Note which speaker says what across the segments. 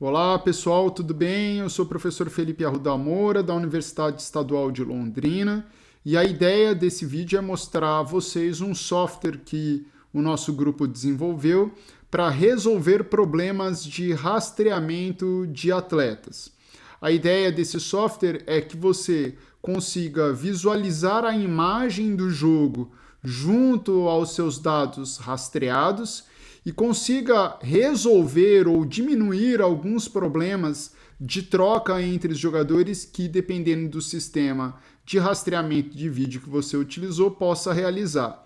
Speaker 1: Olá pessoal, tudo bem? Eu sou o professor Felipe Arruda Moura, da Universidade Estadual de Londrina, e a ideia desse vídeo é mostrar a vocês um software que o nosso grupo desenvolveu para resolver problemas de rastreamento de atletas. A ideia desse software é que você consiga visualizar a imagem do jogo junto aos seus dados rastreados e consiga resolver ou diminuir alguns problemas de troca entre os jogadores que, dependendo do sistema de rastreamento de vídeo que você utilizou, possa realizar.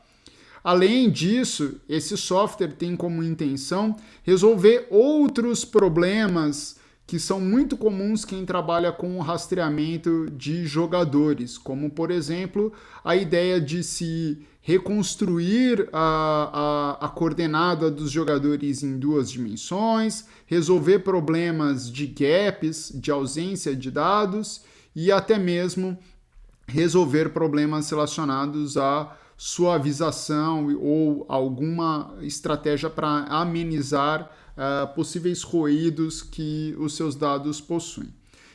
Speaker 1: Além disso, esse software tem como intenção resolver outros problemas que são muito comuns quem trabalha com o rastreamento de jogadores, como, por exemplo, a ideia de se reconstruir a coordenada dos jogadores em duas dimensões, resolver problemas de gaps, de ausência de dados e até mesmo resolver problemas relacionados à suavização ou alguma estratégia para amenizar possíveis ruídos que os seus dados possuem.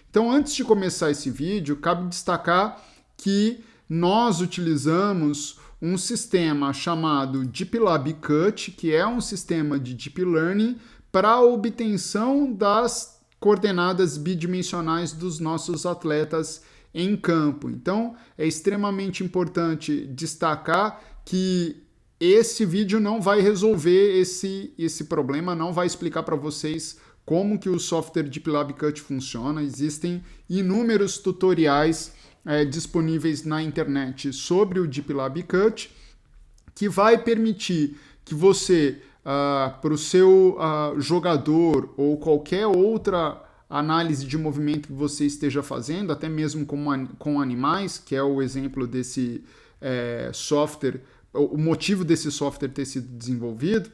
Speaker 1: Então, antes de começar esse vídeo, cabe destacar que nós utilizamos um sistema chamado DeepLab Cut, que é um sistema de Deep Learning para a obtenção das coordenadas bidimensionais dos nossos atletas em campo. Então, é extremamente importante destacar que esse vídeo não vai resolver esse problema, não vai explicar para vocês como que o software DeepLab Cut funciona. Existem inúmeros tutoriais disponíveis na internet sobre o DeepLab Cut, que vai permitir que você, para o seu jogador ou qualquer outra análise de movimento que você esteja fazendo, até mesmo com animais, que é o exemplo desse software, o motivo desse software ter sido desenvolvido.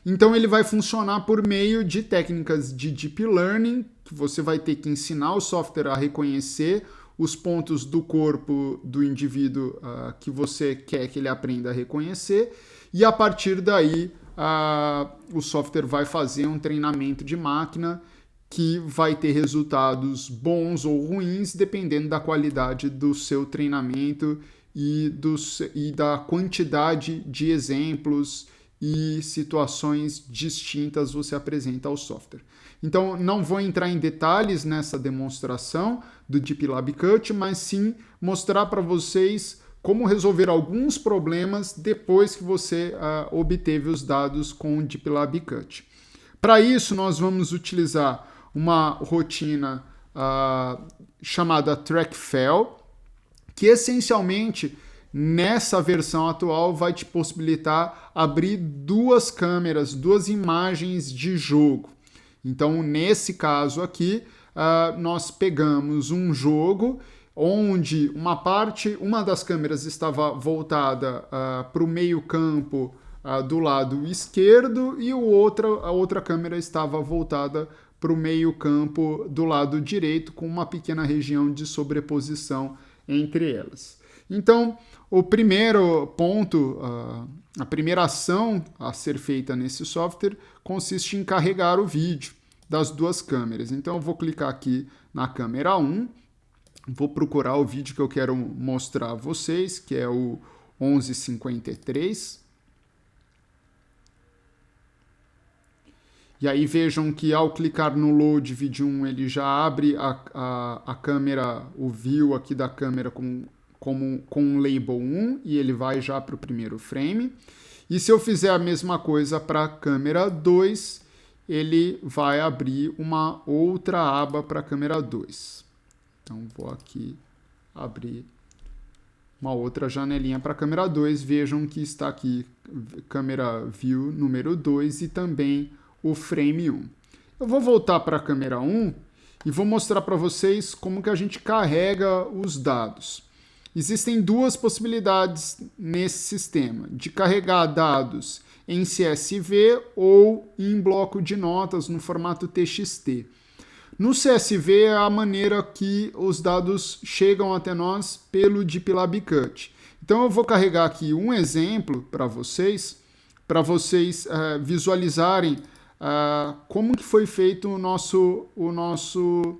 Speaker 1: Então ele vai funcionar por meio de técnicas de Deep Learning, que você vai ter que ensinar o software a reconhecer os pontos do corpo do indivíduo que você quer que ele aprenda a reconhecer, e a partir daí o software vai fazer um treinamento de máquina que vai ter resultados bons ou ruins, dependendo da qualidade do seu treinamento e da quantidade de exemplos e situações distintas você apresenta ao software. Então, não vou entrar em detalhes nessa demonstração do DeepLab Cut, mas sim mostrar para vocês como resolver alguns problemas depois que você obteve os dados com o DeepLab Cut. Para isso, nós vamos utilizar uma rotina chamada TrackFell, que essencialmente nessa versão atual vai te possibilitar abrir duas câmeras, duas imagens de jogo. Então, nesse caso aqui, nós pegamos um jogo onde uma das câmeras estava voltada para o meio-campo do lado esquerdo e a outra câmera estava voltada para o meio-campo do lado direito, com uma pequena região de sobreposição entre elas. Então, o primeiro ponto, a primeira ação a ser feita nesse software consiste em carregar o vídeo das duas câmeras. Então, eu vou clicar aqui na câmera 1, vou procurar o vídeo que eu quero mostrar a vocês, que é o 11:53. E aí vejam que ao clicar no Load Vídeo 1, ele já abre a câmera, o view aqui da câmera com um label 1 e ele vai já para o primeiro frame. E se eu fizer a mesma coisa para a câmera 2, ele vai abrir uma outra aba para a câmera 2. Então vou aqui abrir uma outra janelinha para a câmera 2. Vejam que está aqui câmera view número 2 e também o frame 1. Eu vou voltar para a câmera 1 e vou mostrar para vocês como que a gente carrega os dados. Existem duas possibilidades nesse sistema, de carregar dados em CSV ou em bloco de notas no formato TXT. No CSV é a maneira que os dados chegam até nós pelo DeepLab Cut. Então eu vou carregar aqui um exemplo para vocês visualizarem como que foi feito o nosso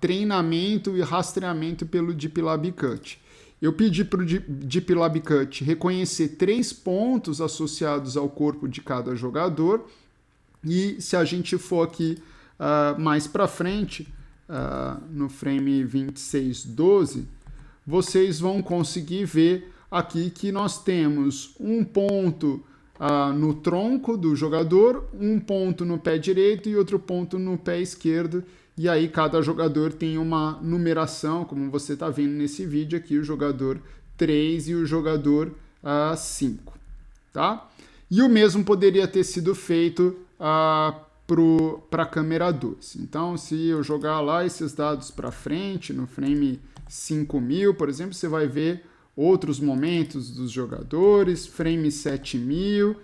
Speaker 1: treinamento e rastreamento pelo Deep Lab Cut. Eu pedi para o Deep Lab Cut reconhecer 3 pontos associados ao corpo de cada jogador, e se a gente for aqui mais para frente, no frame 2612, vocês vão conseguir ver aqui que nós temos um ponto no tronco do jogador, um ponto no pé direito e outro ponto no pé esquerdo. E aí cada jogador tem uma numeração, como você está vendo nesse vídeo aqui, o jogador 3 e o jogador 5. Tá? E o mesmo poderia ter sido feito para a câmera 2. Então, se eu jogar lá esses dados para frente, no frame 5000, por exemplo, você vai ver outros momentos dos jogadores, frame 7000,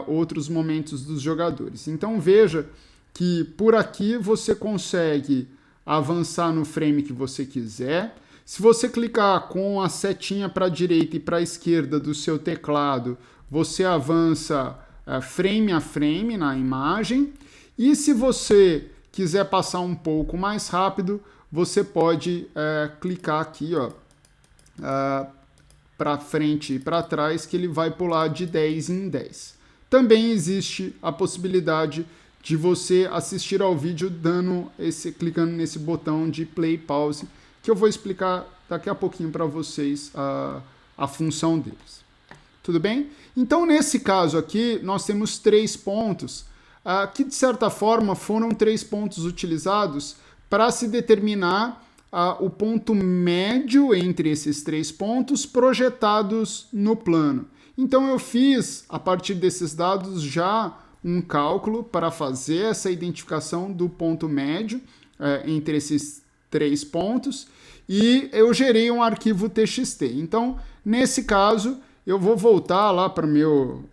Speaker 1: outros momentos dos jogadores. Então, veja que por aqui você consegue avançar no frame que você quiser. Se você clicar com a setinha para a direita e para a esquerda do seu teclado, você avança frame a frame na imagem. E se você quiser passar um pouco mais rápido, você pode clicar aqui para frente e para trás, que ele vai pular de 10 em 10. Também existe a possibilidade de você assistir ao vídeo clicando nesse botão de play pause, que eu vou explicar daqui a pouquinho para vocês a função deles. Tudo bem? Então, nesse caso aqui, nós temos 3 pontos, que de certa forma foram 3 pontos utilizados para se determinar o ponto médio entre esses 3 pontos projetados no plano. Então, eu fiz, a partir desses dados, já um cálculo para fazer essa identificação do ponto médio entre esses 3 pontos, e eu gerei um arquivo TXT. Então, nesse caso, eu vou voltar lá para o meu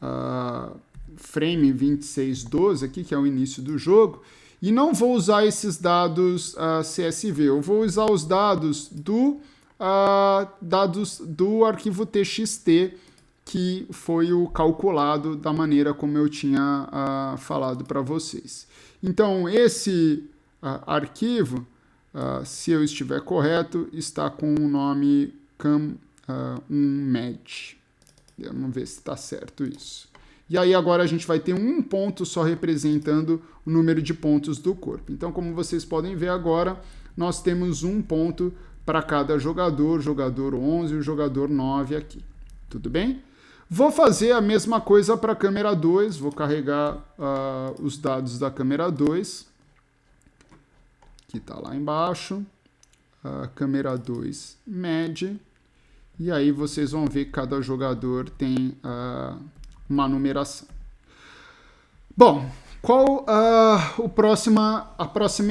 Speaker 1: frame 2612 aqui, que é o início do jogo, e não vou usar esses dados CSV, eu vou usar os dados do arquivo TXT, que foi o calculado da maneira como eu tinha falado para vocês. Então, esse arquivo, se eu estiver correto, está com o nome CAM1MED. Vamos ver se está certo isso. E aí agora a gente vai ter um ponto só representando o número de pontos do corpo. Então, como vocês podem ver agora, nós temos um ponto para cada jogador, jogador 11 e o jogador 9 aqui. Tudo bem? Vou fazer a mesma coisa para a câmera 2, vou carregar os dados da câmera 2, que está lá embaixo, câmera 2 MED, e aí vocês vão ver que cada jogador tem uma numeração. Bom, qual a próxima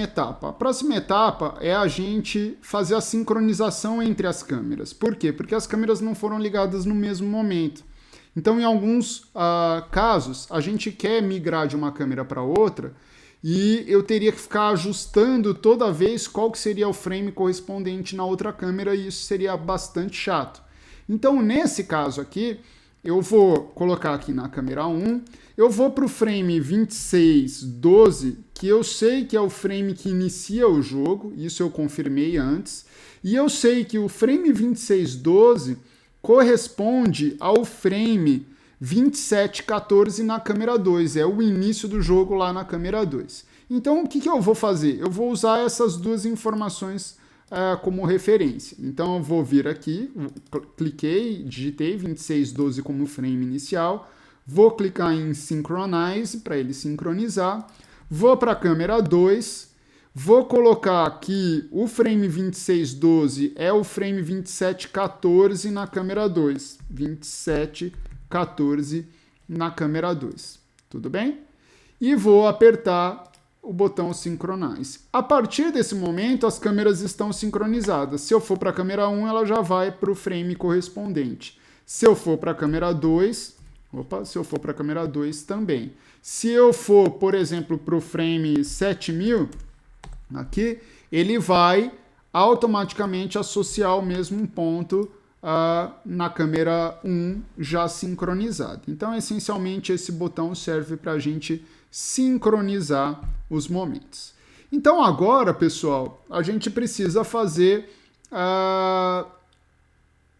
Speaker 1: etapa? A próxima etapa é a gente fazer a sincronização entre as câmeras. Por quê? Porque as câmeras não foram ligadas no mesmo momento. Então, em alguns casos, a gente quer migrar de uma câmera para outra e eu teria que ficar ajustando toda vez qual que seria o frame correspondente na outra câmera, e isso seria bastante chato. Então, nesse caso aqui, eu vou colocar aqui na câmera 1, eu vou para o frame 2612, que eu sei que é o frame que inicia o jogo, isso eu confirmei antes, e eu sei que o frame 2612 corresponde ao frame 2714 na câmera 2, é o início do jogo lá na câmera 2. Então, o que eu vou fazer? Eu vou usar essas duas informações como referência. Então, eu vou vir aqui, cliquei, digitei 2612 como frame inicial, vou clicar em Synchronize para ele sincronizar, vou para a câmera 2, vou colocar aqui o frame 2612 é o frame 2714 na câmera 2. 2714 na câmera 2. Tudo bem? E vou apertar o botão Synchronize. A partir desse momento, as câmeras estão sincronizadas. Se eu for para a câmera 1, ela já vai para o frame correspondente. Se eu for para a câmera 2, se eu for para a câmera 2 também. Se eu for, por exemplo, para o frame 7000, aqui, ele vai automaticamente associar o mesmo ponto na câmera 1 já sincronizado. Então, essencialmente, esse botão serve para a gente sincronizar os momentos. Então agora, pessoal, a gente precisa fazer a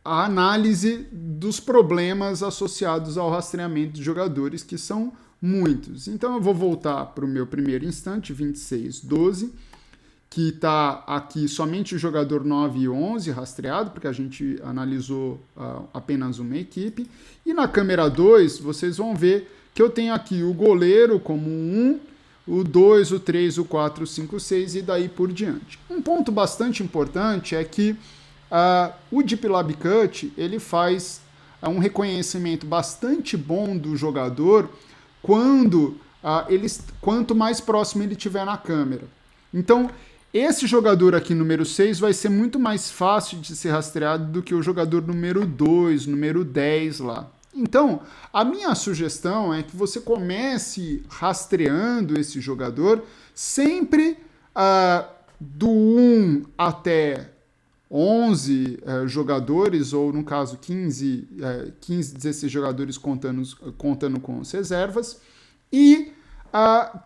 Speaker 1: análise dos problemas associados ao rastreamento de jogadores, que são muitos. Então eu vou voltar para o meu primeiro instante, 2612, que está aqui somente o jogador 9 e 11 rastreado, porque a gente analisou apenas uma equipe. E na câmera 2, vocês vão ver que eu tenho aqui o goleiro como 1, o 2, o 3, o 4, o 5, o 6 e daí por diante. Um ponto bastante importante é que o Deep Lab Cut ele faz um reconhecimento bastante bom do jogador quanto mais próximo ele estiver na câmera. Então, esse jogador aqui, número 6, vai ser muito mais fácil de ser rastreado do que o jogador número 2, número 10 lá. Então, a minha sugestão é que você comece rastreando esse jogador sempre do 1 até 11 jogadores, ou no caso 15, 16 jogadores contando com as reservas, e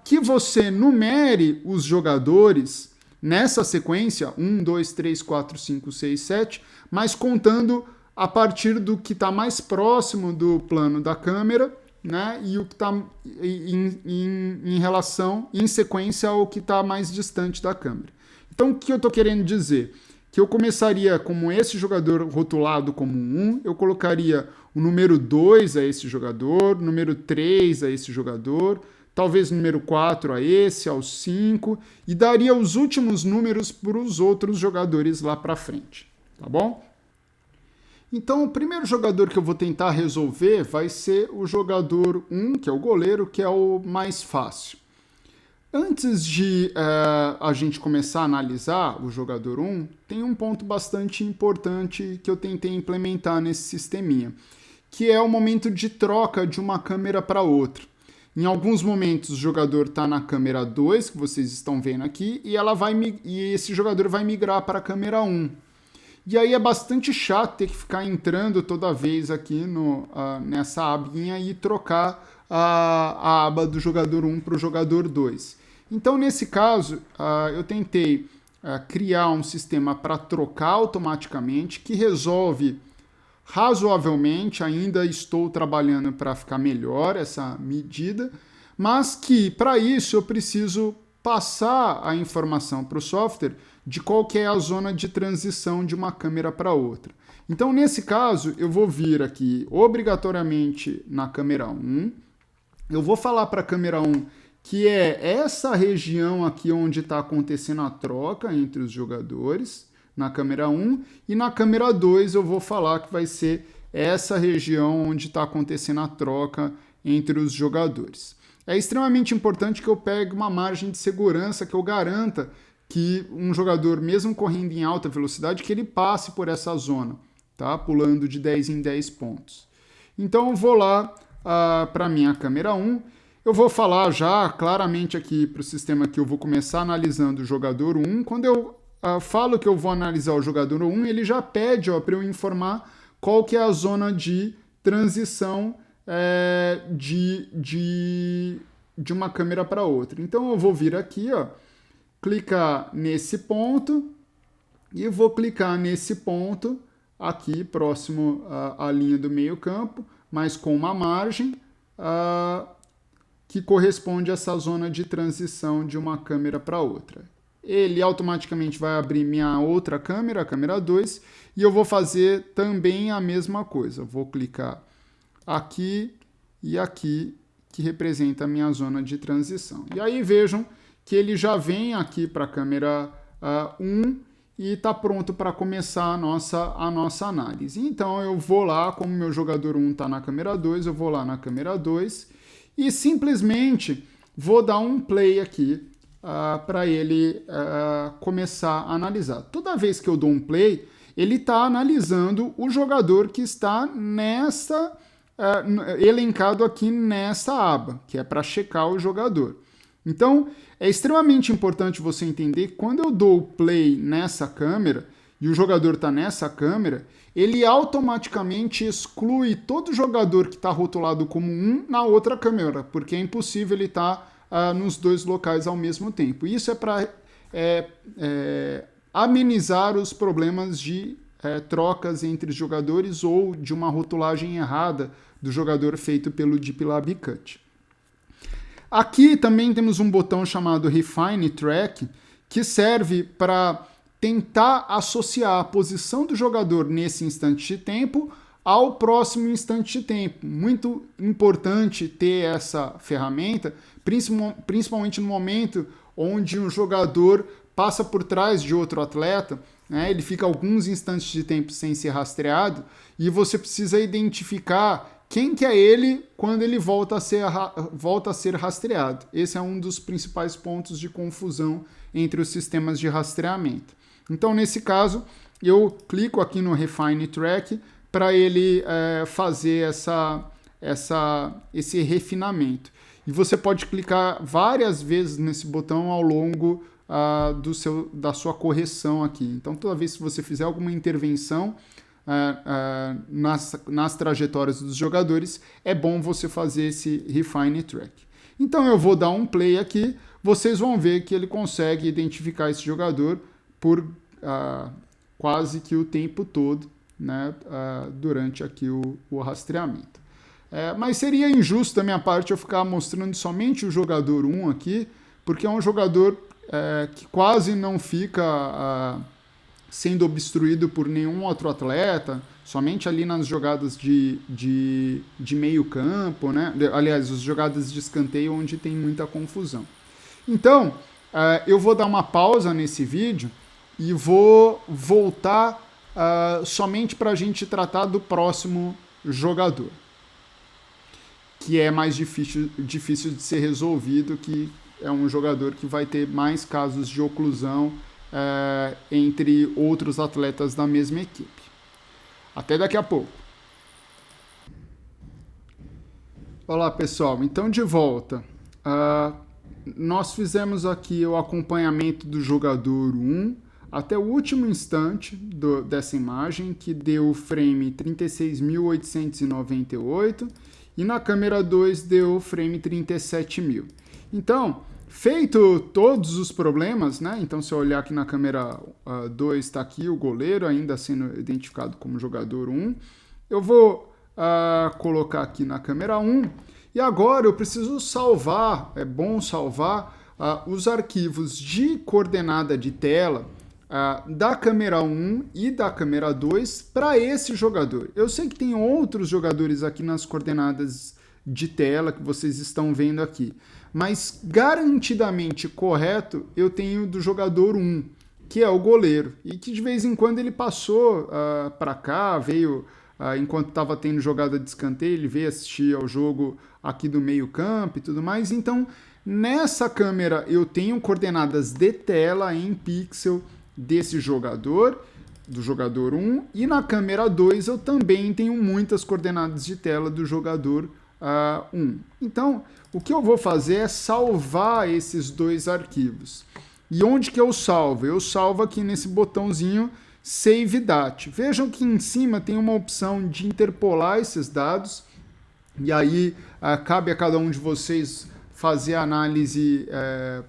Speaker 1: que você numere os jogadores nessa sequência, 1, 2, 3, 4, 5, 6, 7, mas contando a partir do que está mais próximo do plano da câmera, né, e o que está em sequência ao que está mais distante da câmera. Então, o que eu estou querendo dizer? Que eu começaria como esse jogador rotulado como 1, eu colocaria o número 2 a esse jogador, número 3 a esse jogador, talvez número 4 a esse, ao 5, e daria os últimos números para os outros jogadores lá para frente, tá bom? Então, o primeiro jogador que eu vou tentar resolver vai ser o jogador 1, que é o goleiro, que é o mais fácil. Antes de a gente começar a analisar o jogador 1, tem um ponto bastante importante que eu tentei implementar nesse sisteminha, que é o momento de troca de uma câmera para outra. Em alguns momentos o jogador está na câmera 2, que vocês estão vendo aqui, e esse jogador vai migrar para a câmera 1. E aí é bastante chato ter que ficar entrando toda vez aqui nessa abinha e trocar a aba do jogador 1 para o jogador 2. Então, nesse caso, eu tentei criar um sistema para trocar automaticamente, que resolve razoavelmente, ainda estou trabalhando para ficar melhor essa medida, mas que, para isso, eu preciso passar a informação para o software de qual que é a zona de transição de uma câmera para outra. Então, nesse caso, eu vou vir aqui obrigatoriamente na câmera 1, eu vou falar para a câmera 1 que é essa região aqui onde está acontecendo a troca entre os jogadores, na câmera 1, e na câmera 2 eu vou falar que vai ser essa região onde está acontecendo a troca entre os jogadores. É extremamente importante que eu pegue uma margem de segurança, que eu garanta que um jogador, mesmo correndo em alta velocidade, que ele passe por essa zona, tá? Pulando de 10 em 10 pontos. Então eu vou lá para a minha câmera 1, eu vou falar já claramente aqui para o sistema que eu vou começar analisando o jogador 1. Quando eu falo que eu vou analisar o jogador 1, ele já pede para eu informar qual que é a zona de transição de uma câmera para outra. Então eu vou vir aqui, clicar nesse ponto e vou clicar nesse ponto aqui próximo à linha do meio campo, mas com uma margem que corresponde a essa zona de transição de uma câmera para outra. Ele automaticamente vai abrir minha outra câmera, a câmera 2, e eu vou fazer também a mesma coisa. Vou clicar aqui e aqui, que representa a minha zona de transição. E aí vejam que ele já vem aqui para a câmera 1 e está pronto para começar a nossa análise. Então eu vou lá, como meu jogador 1 está na câmera 2, eu vou lá na câmera 2 e simplesmente vou dar um play aqui para ele começar a analisar. Toda vez que eu dou um play, ele está analisando o jogador que está elencado aqui nessa aba, que é para checar o jogador. Então, é extremamente importante você entender que quando eu dou o play nessa câmera e o jogador está nessa câmera, ele automaticamente exclui todo jogador que está rotulado como 1 na outra câmera, porque é impossível ele estar nos dois locais ao mesmo tempo. Isso é para amenizar os problemas de trocas entre jogadores ou de uma rotulagem errada do jogador feito pelo Deep Lab Cut. Aqui também temos um botão chamado Refine Track, que serve para tentar associar a posição do jogador nesse instante de tempo ao próximo instante de tempo. Muito importante ter essa ferramenta, principalmente no momento onde um jogador passa por trás de outro atleta, né? Ele fica alguns instantes de tempo sem ser rastreado e você precisa identificar quem que é ele quando ele volta a ser rastreado. Esse é um dos principais pontos de confusão entre os sistemas de rastreamento. Então, nesse caso, eu clico aqui no Refine Track para ele fazer esse refinamento. E você pode clicar várias vezes nesse botão ao longo da sua correção aqui. Então, toda vez que você fizer alguma intervenção nas trajetórias dos jogadores, é bom você fazer esse Refine Track. Então, eu vou dar um play aqui, vocês vão ver que ele consegue identificar esse jogador por quase que o tempo todo, né, durante aqui o rastreamento. Mas seria injusto da minha parte eu ficar mostrando somente o jogador 1 aqui, porque é um jogador que quase não fica sendo obstruído por nenhum outro atleta, somente ali nas jogadas de meio campo, né? Aliás, as jogadas de escanteio onde tem muita confusão. Então, eu vou dar uma pausa nesse vídeo e vou voltar somente para a gente tratar do próximo jogador, que é mais difícil de ser resolvido, que é um jogador que vai ter mais casos de oclusão entre outros atletas da mesma equipe. Até daqui a pouco. Olá, pessoal. Então, de volta. Nós fizemos aqui o acompanhamento do jogador 1 até o último instante dessa imagem, que deu o frame 36.898 e na câmera 2 deu o frame 37.000. Então, feito todos os problemas, né? Então, se eu olhar aqui na câmera 2, está aqui o goleiro ainda sendo identificado como jogador 1. Eu vou colocar aqui na câmera 1 e agora eu preciso salvar, é bom salvar os arquivos de coordenada de tela da câmera 1 e da câmera 2 para esse jogador. Eu sei que tem outros jogadores aqui nas coordenadas de tela que vocês estão vendo aqui, mas garantidamente correto eu tenho do jogador 1, que é o goleiro, e que de vez em quando ele passou para cá, veio enquanto estava tendo jogada de escanteio, ele veio assistir ao jogo aqui do meio campo e tudo mais. Então, nessa câmera eu tenho coordenadas de tela em pixel desse jogador, do jogador 1, e na câmera 2 eu também tenho muitas coordenadas de tela do jogador 1. Então, o que eu vou fazer é salvar esses dois arquivos. E onde que eu salvo? Eu salvo aqui nesse botãozinho Save Date. Vejam que em cima tem uma opção de interpolar esses dados, e aí cabe a cada um de vocês fazer a análise,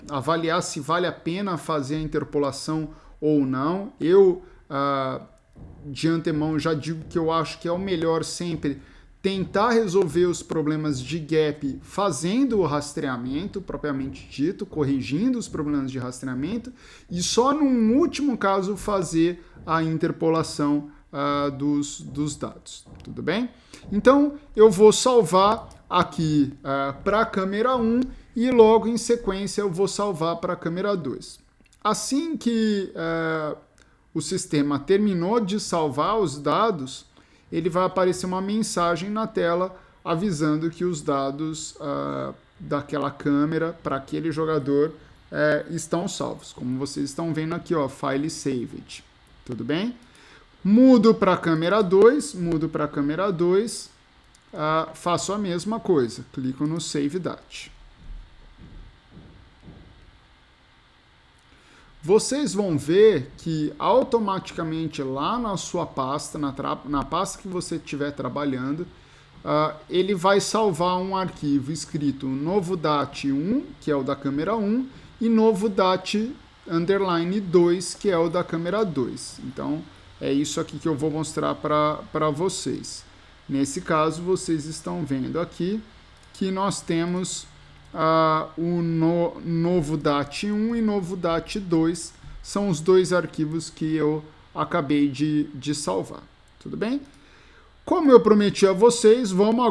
Speaker 1: avaliar se vale a pena fazer a interpolação ou não. Eu, de antemão, já digo que eu acho que é o melhor sempre tentar resolver os problemas de gap fazendo o rastreamento, propriamente dito, corrigindo os problemas de rastreamento, e só num último caso fazer a interpolação dos dados. Tudo bem? Então, eu vou salvar aqui para a câmera 1 e logo em sequência eu vou salvar para a câmera 2. Assim que o sistema terminou de salvar os dados, ele vai aparecer uma mensagem na tela avisando que os dados daquela câmera para aquele jogador estão salvos. Como vocês estão vendo aqui, ó, File Saved. Tudo bem? Mudo para a câmera 2, faço a mesma coisa, clico no Save Date. Vocês vão ver que automaticamente lá na sua pasta, na pasta que você estiver trabalhando, ele vai salvar um arquivo escrito novo DAT1, que é o da câmera 1, e novo DAT_2, que é o da câmera 2. Então, é isso aqui que eu vou mostrar para vocês. Nesse caso, vocês estão vendo aqui que nós temos o novo DAT1 e novo DAT2. São os dois arquivos que eu acabei de salvar. Tudo bem? Como eu prometi a vocês, vamos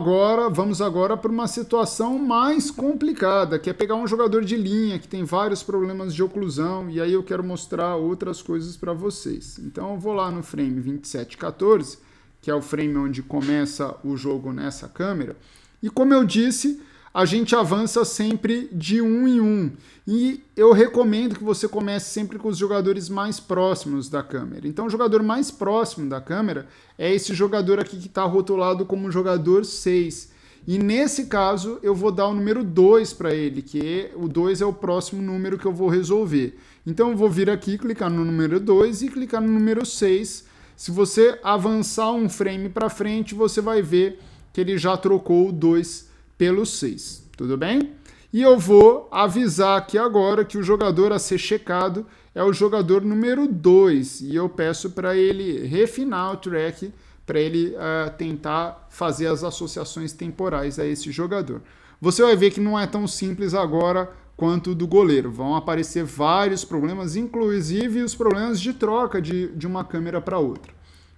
Speaker 1: agora para uma situação mais complicada, que é pegar um jogador de linha que tem vários problemas de oclusão, e aí eu quero mostrar outras coisas para vocês. Então eu vou lá no frame 2714, que é o frame onde começa o jogo nessa câmera, e como eu disse, a gente avança sempre de um em um. E eu recomendo que você comece sempre com os jogadores mais próximos da câmera. Então, o jogador mais próximo da câmera é esse jogador aqui que está rotulado como jogador 6. E nesse caso, eu vou dar o número 2 para ele, que o 2 é o próximo número que eu vou resolver. Então, eu vou vir aqui, clicar no número 2 e clicar no número 6. Se você avançar um frame para frente, você vai ver que ele já trocou o 2 pelo 6, tudo bem? E eu vou avisar aqui agora que o jogador a ser checado é o jogador número 2, e eu peço para ele refinar o track, para ele tentar fazer as associações temporais a esse jogador. Você vai ver que não é tão simples agora quanto o do goleiro, vão aparecer vários problemas, inclusive os problemas de troca de uma câmera para outra.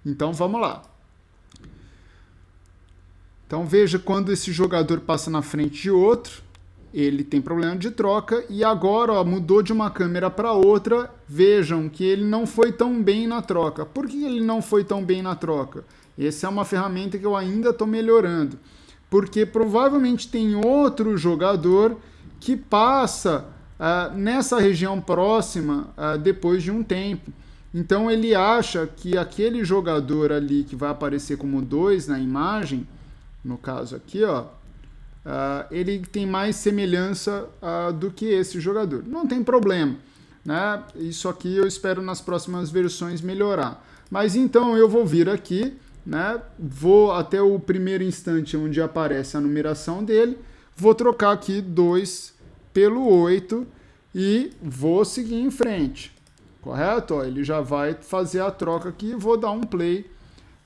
Speaker 1: Então vamos lá. Então veja, quando esse jogador passa na frente de outro, ele tem problema de troca, e agora mudou de uma câmera para outra, vejam que ele não foi tão bem na troca. Por que ele não foi tão bem na troca? Essa é uma ferramenta que eu ainda estou melhorando, porque provavelmente tem outro jogador que passa nessa região próxima depois de um tempo. Então ele acha que aquele jogador ali que vai aparecer como 2 na imagem, no caso aqui, ele tem mais semelhança do que esse jogador. Não tem problema, né? Isso aqui eu espero nas próximas versões melhorar. Mas então eu vou vir aqui, né? Vou até o primeiro instante onde aparece a numeração dele, vou trocar aqui 2 pelo 8 e vou seguir em frente, correto? Ele já vai fazer a troca aqui, vou dar um play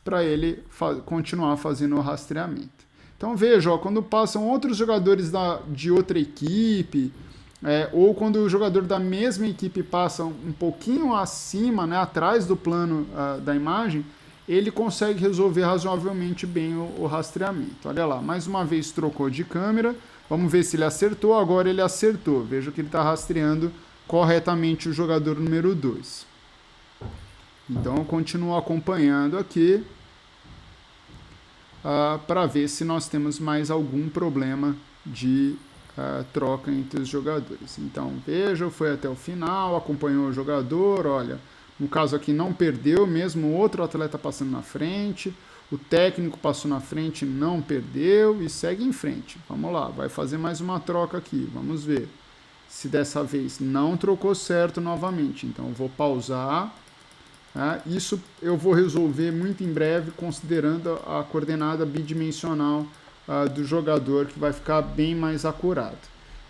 Speaker 1: para ele continuar fazendo o rastreamento. Então veja, quando passam outros jogadores de outra equipe, ou quando o jogador da mesma equipe passa um pouquinho acima, né, atrás do plano da imagem, ele consegue resolver razoavelmente bem o rastreamento. Olha lá, mais uma vez trocou de câmera, vamos ver se ele acertou. Agora ele acertou, veja que ele está rastreando corretamente o jogador número 2. Então eu continuo acompanhando aqui para ver se nós temos mais algum problema de troca entre os jogadores. Então veja, foi até o final, acompanhou o jogador, olha, no caso aqui não perdeu, mesmo outro atleta passando na frente, o técnico passou na frente, não perdeu e segue em frente. Vamos lá, vai fazer mais uma troca aqui, vamos ver se dessa vez não trocou certo novamente. Então eu vou pausar. Isso eu vou resolver muito em breve, considerando a coordenada bidimensional do jogador, que vai ficar bem mais acurado.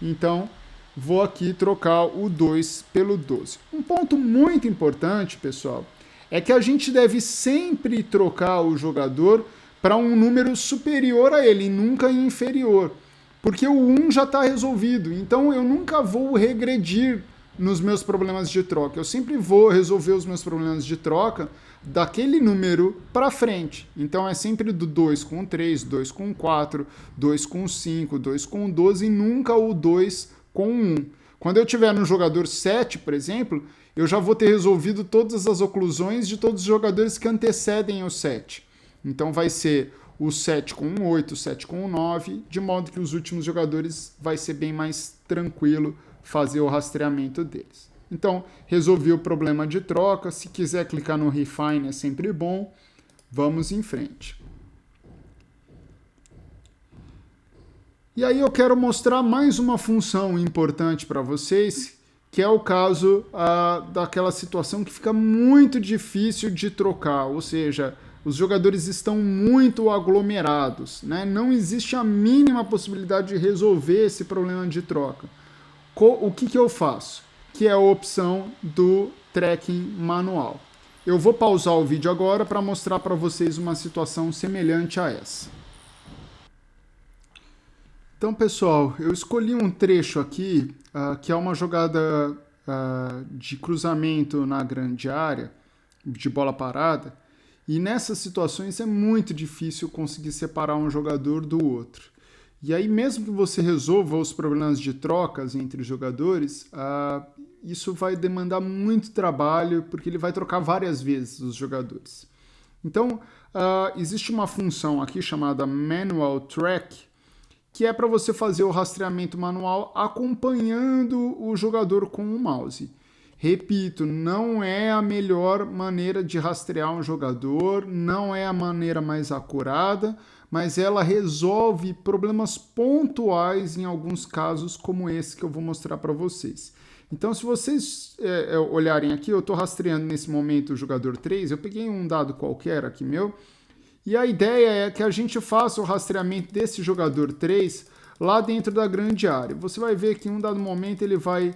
Speaker 1: Então, vou aqui trocar o 2 pelo 12. Um ponto muito importante, pessoal, é que a gente deve sempre trocar o jogador para um número superior a ele, nunca inferior, porque o 1 já está resolvido. Então, eu nunca vou regredir nos meus problemas de troca. Eu sempre vou resolver os meus problemas de troca daquele número para frente. Então é sempre do 2 com 3, 2 com 4, 2 com 5, 2 com 12 e nunca o 2 com 1. Quando eu tiver no jogador 7, por exemplo, eu já vou ter resolvido todas as oclusões de todos os jogadores que antecedem o 7. Então vai ser o 7 com 8, o 7 com 9, de modo que os últimos jogadores vai ser bem mais tranquilo fazer o rastreamento deles. Então, resolvi o problema de troca. Se quiser clicar no Refine é sempre bom. Vamos em frente. E aí eu quero mostrar mais uma função importante para vocês, que é o caso daquela situação que fica muito difícil de trocar, ou seja, os jogadores estão muito aglomerados, né? Não existe a mínima possibilidade de resolver esse problema de troca. O que eu faço? Que é a opção do tracking manual. Eu vou pausar o vídeo agora para mostrar para vocês uma situação semelhante a essa. Então, pessoal, eu escolhi um trecho aqui, que é uma jogada de cruzamento na grande área, de bola parada, e nessas situações é muito difícil conseguir separar um jogador do outro. E aí, mesmo que você resolva os problemas de trocas entre os jogadores, isso vai demandar muito trabalho, porque ele vai trocar várias vezes os jogadores. Então, existe uma função aqui chamada Manual Track, que é para você fazer o rastreamento manual acompanhando o jogador com o mouse. Repito, não é a melhor maneira de rastrear um jogador, não é a maneira mais acurada, mas ela resolve problemas pontuais em alguns casos como esse que eu vou mostrar para vocês. Então, se vocês olharem aqui, eu estou rastreando nesse momento o jogador 3, eu peguei um dado qualquer aqui meu, e a ideia é que a gente faça o rastreamento desse jogador 3 lá dentro da grande área. Você vai ver que em um dado momento ele vai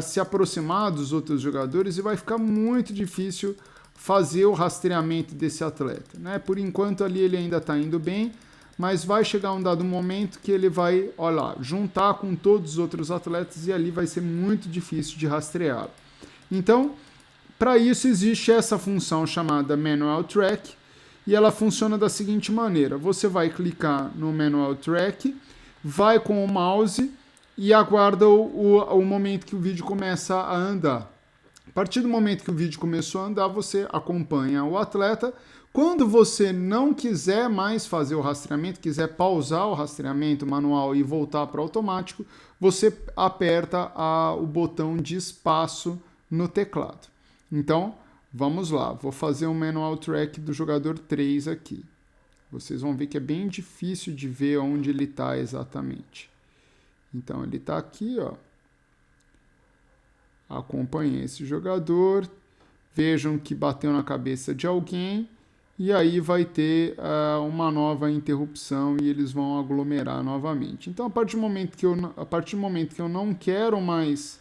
Speaker 1: se aproximar dos outros jogadores e vai ficar muito difícil fazer o rastreamento desse atleta, né? Por enquanto ali ele ainda está indo bem, mas vai chegar um dado momento que ele vai, olha lá, juntar com todos os outros atletas e ali vai ser muito difícil de rastreá-lo. Então, para isso existe essa função chamada Manual Track, e ela funciona da seguinte maneira: você vai clicar no Manual Track, vai com o mouse e aguarda o momento que o vídeo começa a andar. A partir do momento que o vídeo começou a andar, você acompanha o atleta. Quando você não quiser mais fazer o rastreamento, quiser pausar o rastreamento manual e voltar para o automático, você aperta o botão de espaço no teclado. Então, vamos lá, vou fazer um manual track do jogador 3 aqui. Vocês vão ver que é bem difícil de ver onde ele está exatamente. Então, ele está aqui, ó. Acompanhe esse jogador, vejam que bateu na cabeça de alguém, e aí vai ter uma nova interrupção e eles vão aglomerar novamente. Então, a partir do momento que eu não quero mais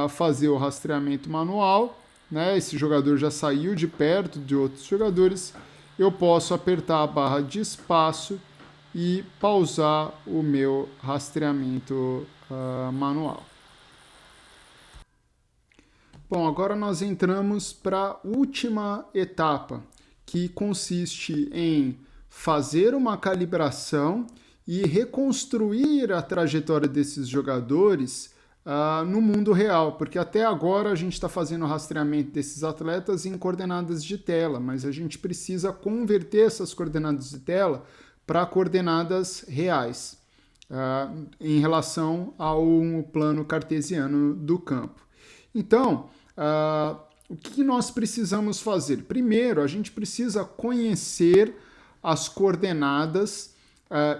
Speaker 1: fazer o rastreamento manual, né, esse jogador já saiu de perto de outros jogadores, eu posso apertar a barra de espaço e pausar o meu rastreamento manual. Bom, agora nós entramos para a última etapa, que consiste em fazer uma calibração e reconstruir a trajetória desses jogadores no mundo real, porque até agora a gente está fazendo o rastreamento desses atletas em coordenadas de tela, mas a gente precisa converter essas coordenadas de tela para coordenadas reais, em relação ao plano cartesiano do campo. Então, o que nós precisamos fazer? Primeiro, a gente precisa conhecer as coordenadas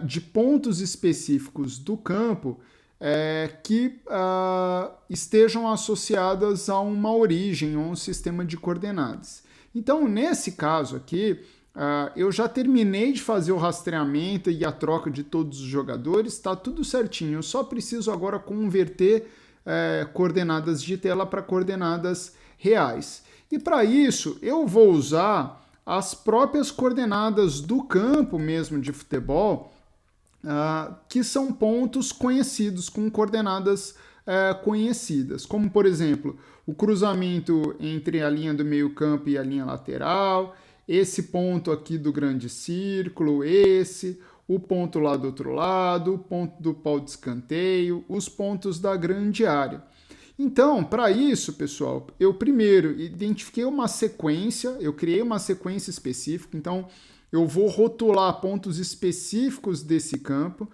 Speaker 1: de pontos específicos do campo que estejam associadas a uma origem ou um sistema de coordenadas. Então, nesse caso aqui, eu já terminei de fazer o rastreamento e a troca de todos os jogadores, está tudo certinho, eu só preciso agora converter coordenadas de tela para coordenadas reais. E para isso, eu vou usar as próprias coordenadas do campo mesmo de futebol, que são pontos conhecidos, com coordenadas conhecidas, como por exemplo, o cruzamento entre a linha do meio campo e a linha lateral, esse ponto aqui do grande círculo, o ponto lá do outro lado, o ponto do pau de escanteio, os pontos da grande área. Então, para isso, pessoal, eu primeiro identifiquei uma sequência, eu criei uma sequência específica, então eu vou rotular pontos específicos desse campo,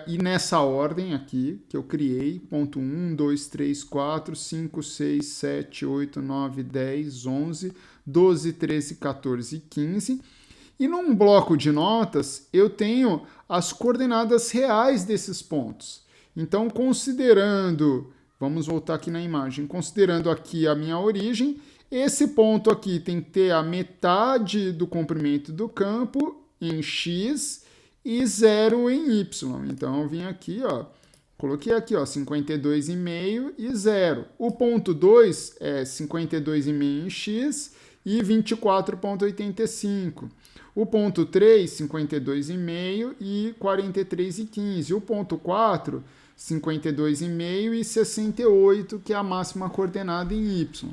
Speaker 1: e nessa ordem aqui que eu criei, ponto 1, 2, 3, 4, 5, 6, 7, 8, 9, 10, 11, 12, 13, 14 e 15. E num bloco de notas, eu tenho as coordenadas reais desses pontos. Então, considerando, vamos voltar aqui na imagem, considerando aqui a minha origem, Esse ponto aqui tem que ter a metade do comprimento do campo em x e 0 em y. Então, eu vim aqui, ó, coloquei aqui, ó, 52,5 e 0. O ponto 2 é 52,5 em x e 24,85. O ponto 3, 52,5 e 43,15. O ponto 4, 52,5 e 68, que é a máxima coordenada em y.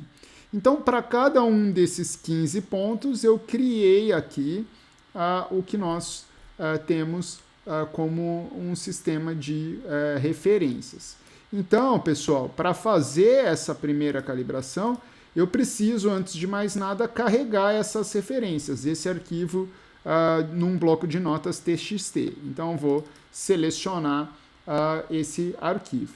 Speaker 1: Então, para cada um desses 15 pontos, eu criei aqui o que nós temos como um sistema de referências. Então, pessoal, para fazer essa primeira calibração, eu preciso, antes de mais nada, carregar essas referências, esse arquivo num bloco de notas txt. Então, eu vou selecionar esse arquivo.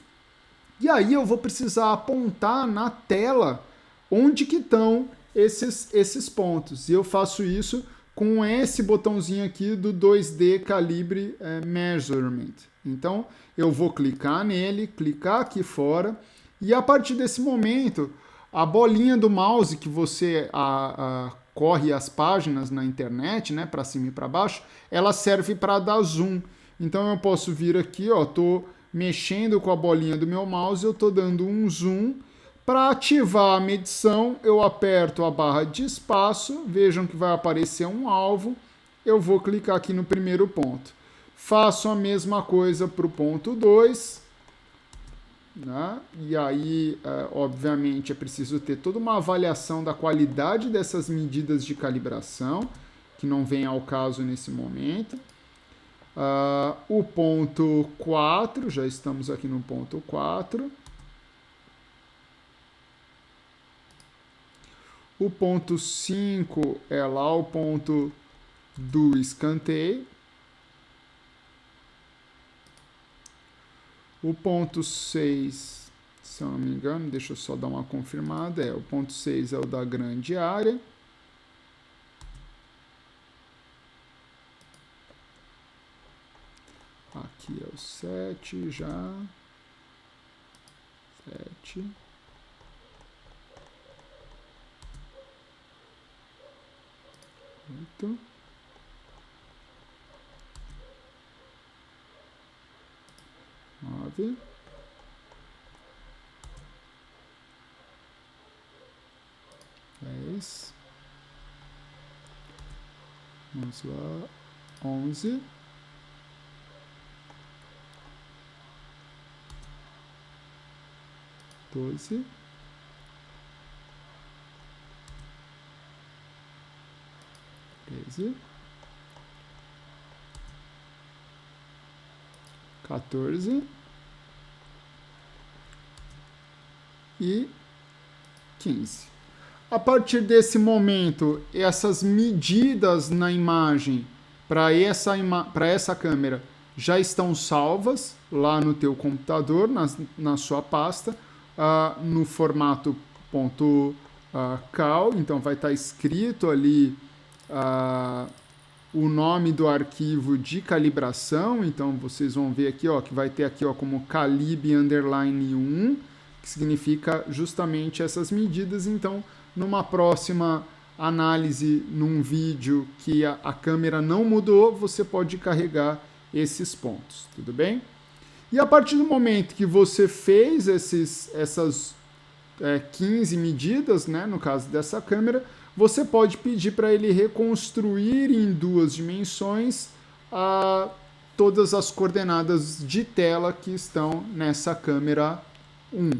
Speaker 1: E aí eu vou precisar apontar na tela onde que estão esses pontos. E eu faço isso com esse botãozinho aqui do 2D Calibre Measurement. Então, eu vou clicar nele, clicar aqui fora, e a partir desse momento, a bolinha do mouse que você corre as páginas na internet, né, para cima e para baixo, ela serve para dar zoom. Então, eu posso vir aqui, ó, tô mexendo com a bolinha do meu mouse, eu tô dando um zoom. Para ativar a medição, eu aperto a barra de espaço, vejam que vai aparecer um alvo, eu vou clicar aqui no primeiro ponto. Faço a mesma coisa para o ponto 2, né? E aí, obviamente, é preciso ter toda uma avaliação da qualidade dessas medidas de calibração, que não vem ao caso nesse momento. O ponto 4, já estamos aqui no ponto 4. O ponto 5 é lá o ponto do escanteio. O ponto 6, se eu não me engano, deixa eu só dar uma confirmada, o ponto 6 é o da grande área. Aqui é o 7 já. 7. Oito. 9. 10. Vamos lá. 11. 12. 13, 14 e 15. A partir desse momento, essas medidas na imagem para essa câmera já estão salvas lá no teu computador, na sua pasta, no formato .cal, então vai estar escrito ali o nome do arquivo de calibração. Então vocês vão ver aqui, ó, que vai ter aqui, ó, como calib_1, que significa justamente essas medidas. Então, numa próxima análise, num vídeo que a câmera não mudou, você pode carregar esses pontos, tudo bem? E a partir do momento que você fez essas 15 medidas, né, no caso dessa câmera, você pode pedir para ele reconstruir em 2 dimensões todas as coordenadas de tela que estão nessa câmera 1,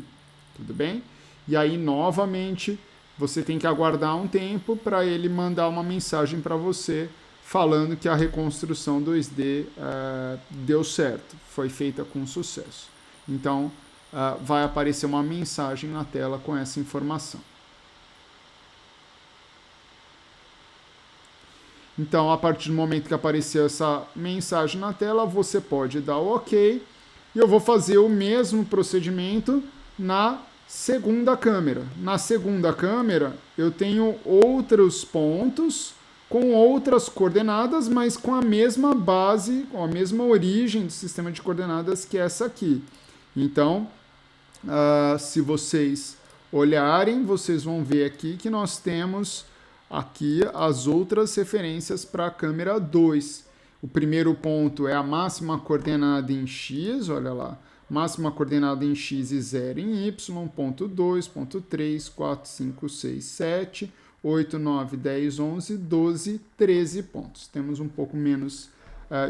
Speaker 1: tudo bem? E aí, novamente, você tem que aguardar um tempo para ele mandar uma mensagem para você falando que a reconstrução 2D deu certo, foi feita com sucesso. Então, vai aparecer uma mensagem na tela com essa informação. Então, a partir do momento que apareceu essa mensagem na tela, você pode dar o OK. E eu vou fazer o mesmo procedimento na segunda câmera. Na segunda câmera, eu tenho outros pontos com outras coordenadas, mas com a mesma base, com a mesma origem do sistema de coordenadas que essa aqui. Então, se vocês olharem, vocês vão ver aqui que nós temos aqui as outras referências para a câmera 2. O primeiro ponto é a máxima coordenada em x, olha lá, máxima coordenada em x e 0 em y, ponto 2, ponto 3, 4, 5, 6, 7, 8, 9, 10, 11, 12, 13 pontos. Temos um pouco menos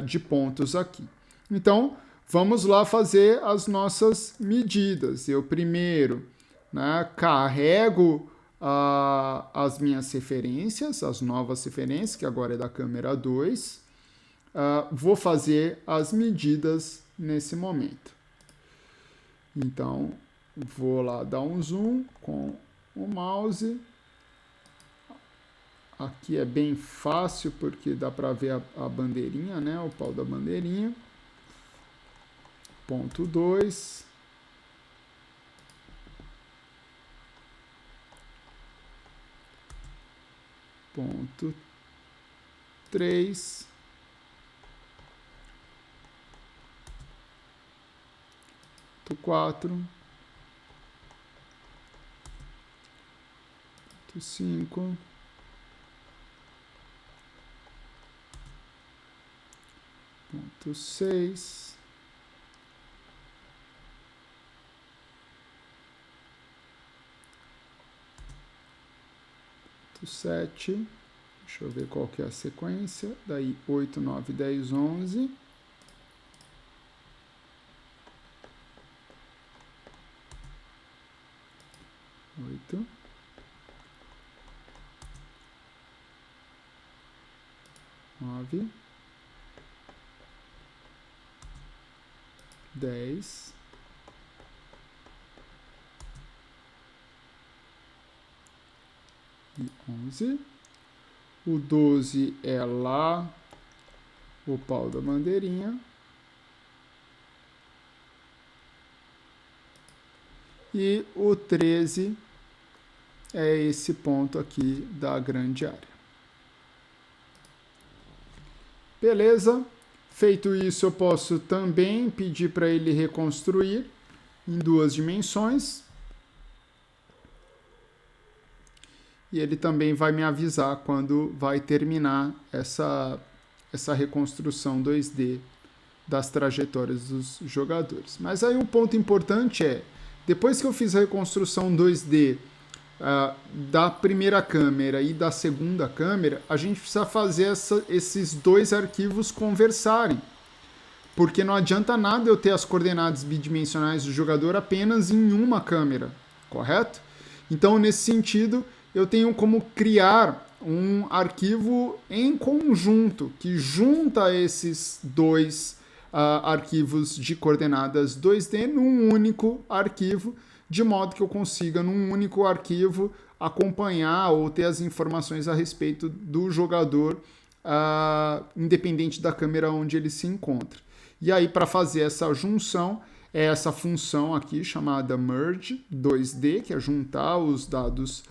Speaker 1: de pontos aqui. Então, vamos lá fazer as nossas medidas. Eu primeiro carrego as minhas referências, as novas referências, que agora é da câmera 2. Vou fazer as medidas nesse momento. Então, vou lá dar um zoom com o mouse. Aqui é bem fácil, porque dá para ver a bandeirinha, né? O pau da bandeirinha. Ponto 2. Ponto 3. Ponto 4. Ponto 5. Ponto 6. Ponto 7. Deixa eu ver qual que é a sequência. Daí 8, 9, 10, 11. Oito. 9. 10. E 11. O 12 é lá o pau da bandeirinha. E o 13 é esse ponto aqui da grande área. Beleza? Feito isso, eu posso também pedir para ele reconstruir em 2 dimensões. E ele também vai me avisar quando vai terminar essa reconstrução 2D das trajetórias dos jogadores. Mas aí um ponto importante é, depois que eu fiz a reconstrução 2D da primeira câmera e da segunda câmera, a gente precisa fazer esses dois arquivos conversarem. Porque não adianta nada eu ter as coordenadas bidimensionais do jogador apenas em uma câmera, correto? Então, nesse sentido, eu tenho como criar um arquivo em conjunto que junta esses dois arquivos de coordenadas 2D num único arquivo, de modo que eu consiga, num único arquivo, acompanhar ou ter as informações a respeito do jogador, independente da câmera onde ele se encontra. E aí, para fazer essa junção, é essa função aqui chamada merge 2D, que é juntar os dados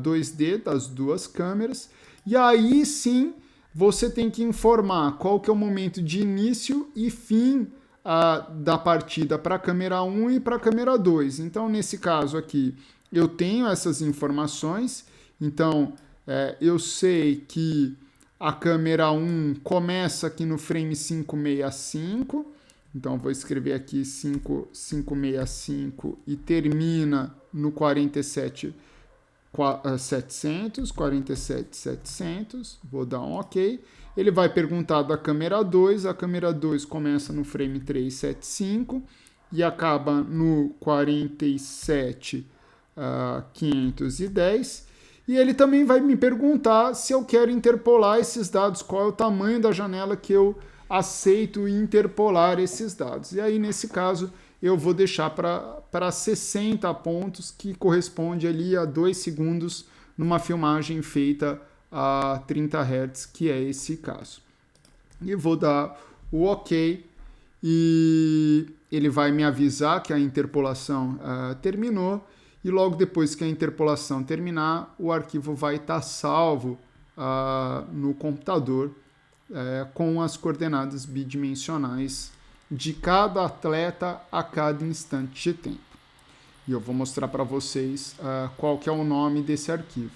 Speaker 1: 2D das duas câmeras. E aí sim, você tem que informar qual que é o momento de início e fim da partida para a câmera 1 e para a câmera 2. Então, nesse caso aqui, eu tenho essas informações. Então, eu sei que a câmera 1 começa aqui no frame 565. Então, vou escrever aqui 565 e termina no 47.700. Vou dar um OK. Ele vai perguntar da câmera 2. A câmera 2 começa no frame 375 e acaba no 47.510. E ele também vai me perguntar se eu quero interpolar esses dados, qual é o tamanho da janela que eu aceito interpolar esses dados. E aí, nesse caso, eu vou deixar para 60 pontos, que corresponde ali a 2 segundos numa filmagem feita a 30 Hz, que é esse caso. E vou dar o OK e ele vai me avisar que a interpolação terminou. E logo depois que a interpolação terminar, o arquivo vai estar salvo no computador com as coordenadas bidimensionais de cada atleta a cada instante de tempo. E eu vou mostrar para vocês qual que é o nome desse arquivo.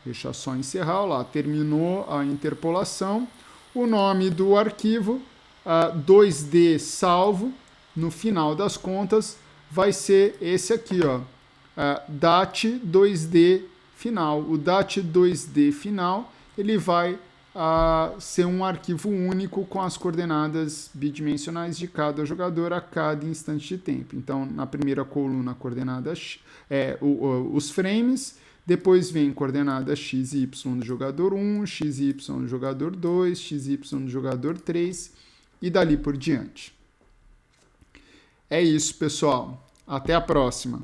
Speaker 1: Deixa eu só encerrar, lá, terminou a interpolação. O nome do arquivo, 2D salvo, no final das contas, vai ser esse aqui, ó, DAT2D final. O DAT2D final, ele vai ser um arquivo único com as coordenadas bidimensionais de cada jogador a cada instante de tempo. Então, na primeira coluna, coordenadas, os frames, depois vem coordenada x e y do jogador 1, x e y do jogador 2, x e y do jogador 3 e dali por diante. É isso, pessoal. Até a próxima.